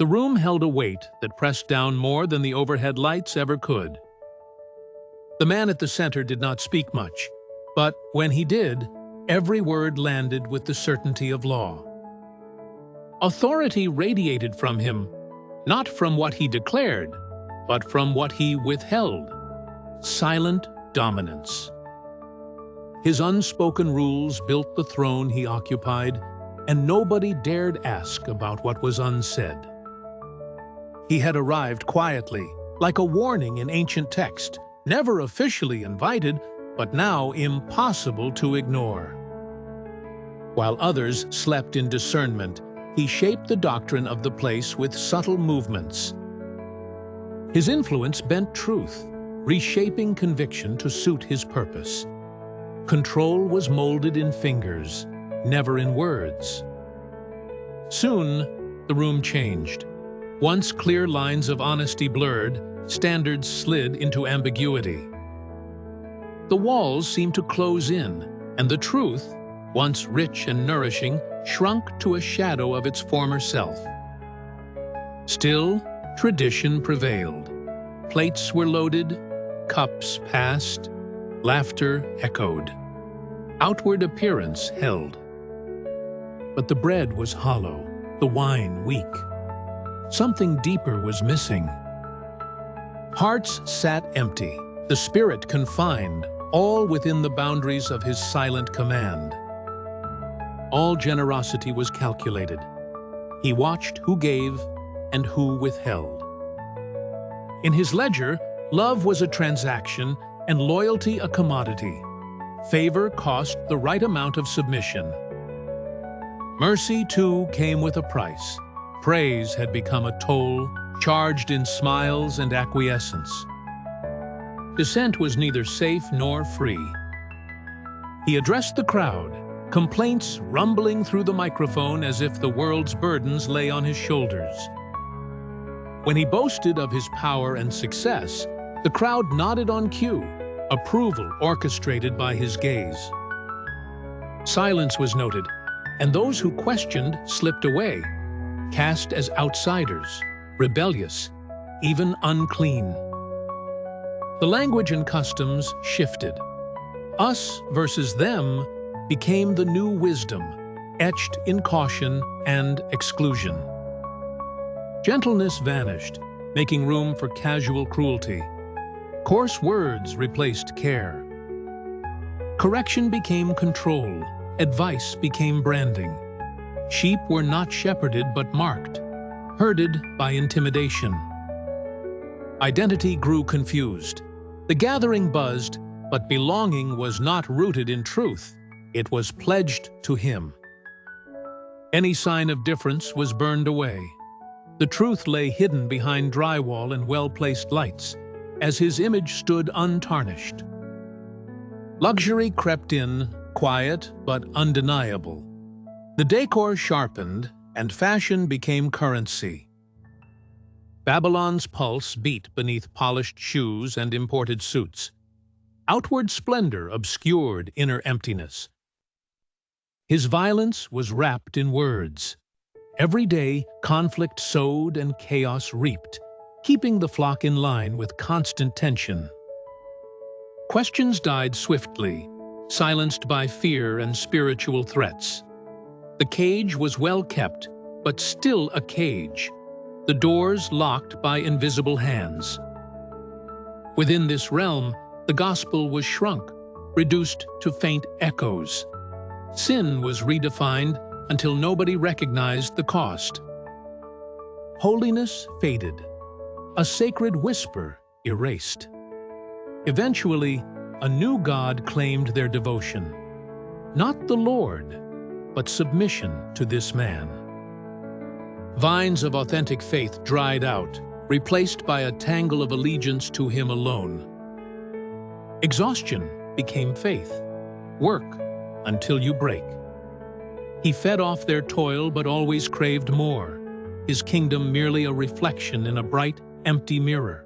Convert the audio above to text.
The room held a weight that pressed down more than the overhead lights ever could. The man at the center did not speak much, but when he did, every word landed with the certainty of law. Authority radiated from him, not from what he declared, but from what he withheld. Silent dominance. His unspoken rules built the throne he occupied, and nobody dared ask about what was unsaid. He had arrived quietly, like a warning in ancient text, never officially invited, but now impossible to ignore. While others slept in discernment, he shaped the doctrine of the place with subtle movements. His influence bent truth, reshaping conviction to suit his purpose. Control was molded in fingers, never in words. Soon, the room changed. Once clear lines of honesty blurred, standards slid into ambiguity. The walls seemed to close in, and the truth, once rich and nourishing, shrunk to a shadow of its former self. Still, tradition prevailed. Plates were loaded, cups passed, laughter echoed. Outward appearance held. But the bread was hollow, the wine weak. Something deeper was missing. Hearts sat empty, the spirit confined, all within the boundaries of his silent command. All generosity was calculated. He watched who gave and who withheld. In his ledger, love was a transaction and loyalty a commodity. Favor cost the right amount of submission. Mercy, too, came with a price. Praise had become a toll, charged in smiles and acquiescence. Dissent was neither safe nor free. He addressed the crowd, complaints rumbling through the microphone as if the world's burdens lay on his shoulders. When he boasted of his power and success, the crowd nodded on cue, approval orchestrated by his gaze. Silence was noted, and those who questioned slipped away, cast as outsiders, rebellious, even unclean. The language and customs shifted. Us versus them became the new wisdom, etched in caution and exclusion. Gentleness vanished, making room for casual cruelty. Coarse words replaced care. Correction became control, advice became branding. Sheep were not shepherded but marked, herded by intimidation. Identity grew confused. The gathering buzzed, but belonging was not rooted in truth. It was pledged to him. Any sign of difference was burned away. The truth lay hidden behind drywall and well-placed lights, as his image stood untarnished. Luxury crept in, quiet but undeniable. The decor sharpened, and fashion became currency. Babylon's pulse beat beneath polished shoes and imported suits. Outward splendor obscured inner emptiness. His violence was wrapped in words. Every day, conflict sowed and chaos reaped, keeping the flock in line with constant tension. Questions died swiftly, silenced by fear and spiritual threats. The cage was well kept, but still a cage, the doors locked by invisible hands. Within this realm, the gospel was shrunk, reduced to faint echoes. Sin was redefined until nobody recognized the cost. Holiness faded, a sacred whisper erased. Eventually, a new God claimed their devotion. Not the Lord, but submission to this man. Vines of authentic faith dried out, replaced by a tangle of allegiance to him alone. Exhaustion became faith. Work until you break. He fed off their toil but always craved more, his kingdom merely a reflection in a bright, empty mirror.